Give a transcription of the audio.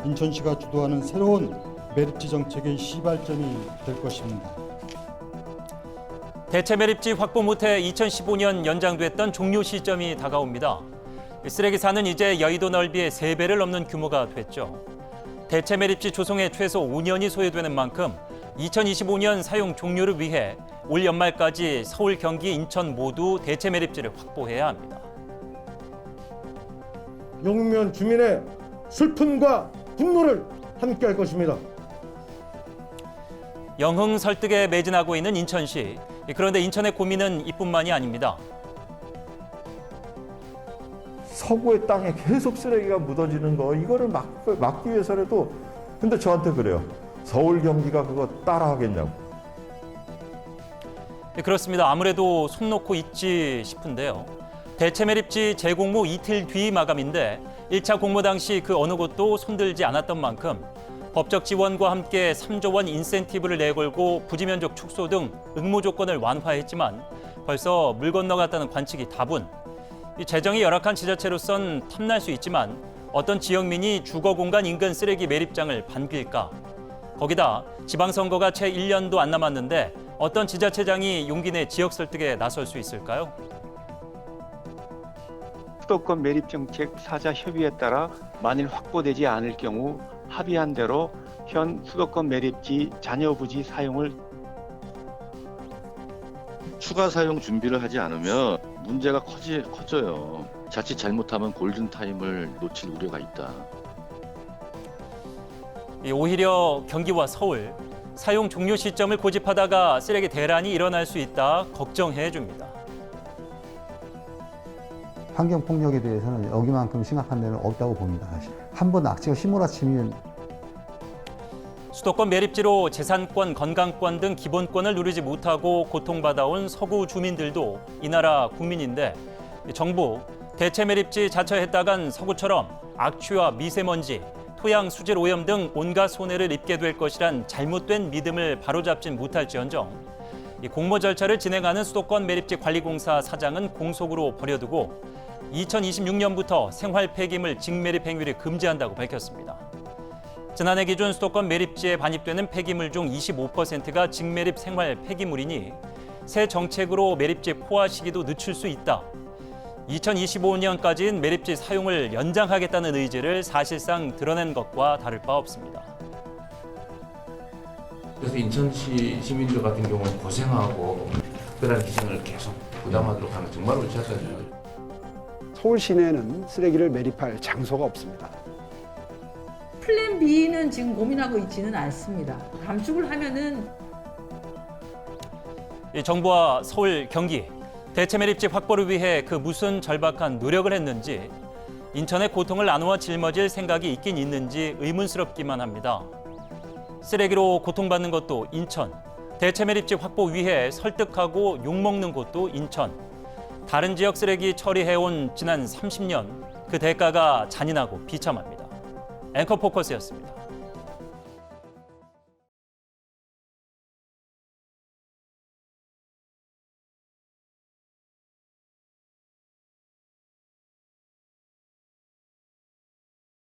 인천시가 주도하는 새로운 매립지 정책의 시발점이 될 것입니다. 대체 매립지 확보 못해 2015년 연장됐던 종료 시점이 다가옵니다. 쓰레기 산은 이제 여의도 넓이의 3배를 넘는 규모가 됐죠. 대체 매립지 조성에 최소 5년이 소요되는 만큼 2025년 사용 종료를 위해 올 연말까지 서울, 경기, 인천 모두 대체 매립지를 확보해야 합니다. 영면 주민의 슬픔과 분노를 함께할 것입니다. 영흥 설득에 매진하고 있는 인천시. 그런데 인천의 고민은 이뿐만이 아닙니다. 서구의 땅에 계속 쓰레기가 묻어지는 거 이거를 막기 위해서라도 근데 저한테 그래요. 서울 경기가 그거 따라하겠냐고. 그렇습니다. 아무래도 손 놓고 있지 싶은데요. 대체 매립지 재공모 이틀 뒤 마감인데 1차 공모 당시 그 어느 곳도 손들지 않았던 만큼 법적 지원과 함께 3조 원 인센티브를 내걸고 부지 면적 축소 등 응모 조건을 완화했지만 벌써 물 건너갔다는 관측이 다분. 재정이 열악한 지자체로선 탐날 수 있지만 어떤 지역민이 주거공간 인근 쓰레기 매립장을 반길까? 거기다 지방선거가 채 1년도 안 남았는데 어떤 지자체장이 용기 내 지역 설득에 나설 수 있을까요? 수도권 매립정책 4자 협의에 따라 만일 확보되지 않을 경우 합의한 대로 현 수도권 매립지 잔여 부지 사용을 추가 사용 준비를 하지 않으면 문제가 커져요. 자칫 잘못하면 골든타임을 놓칠 우려가 있다. 오히려 경기와 서울, 사용 종료 시점을 고집하다가 쓰레기 대란이 일어날 수 있다 걱정해 줍니다. 환경폭력에 대해서는 여기만큼 심각한 데는 없다고 봅니다. 사실. 한번 악재가 휘몰아치면 수도권 매립지로 재산권, 건강권 등 기본권을 누리지 못하고 고통받아온 서구 주민들도 이 나라 국민인데 정부 대체 매립지 자처했다간 서구처럼 악취와 미세먼지, 토양 수질 오염 등 온갖 손해를 입게 될 것이란 잘못된 믿음을 바로잡진 못할지언정 이 공모 절차를 진행하는 수도권 매립지 관리공사 사장은 공속으로 버려두고 2026년부터 생활 폐기물 직매립 행위를 금지한다고 밝혔습니다. 지난해 기준 수도권 매립지에 반입되는 폐기물 중 25%가 직매립 생활 폐기물이니 새 정책으로 매립지 포화 시기도 늦출 수 있다. 2025년까지는 매립지 사용을 연장하겠다는 의지를 사실상 드러낸 것과 다를 바 없습니다. 그래서 인천시 시민들 같은 경우는 고생하고 특별한 희생을 계속 부담하도록 하는 정말 옳지 않다는 서울 시내는 쓰레기를 매립할 장소가 없습니다. 플랜 B는 지금 고민하고 있지는 않습니다. 감축을 하면은 정부와 서울, 경기 대체 매립지 확보를 위해 그 무슨 절박한 노력을 했는지 인천의 고통을 나누어 짊어질 생각이 있긴 있는지 의문스럽기만 합니다. 쓰레기로 고통받는 것도 인천, 대체 매립지 확보 위해 설득하고 욕먹는 곳도 인천. 다른 지역 쓰레기 처리해온 지난 30년 그 대가가 잔인하고 비참합니다. 앵커 포커스였습니다.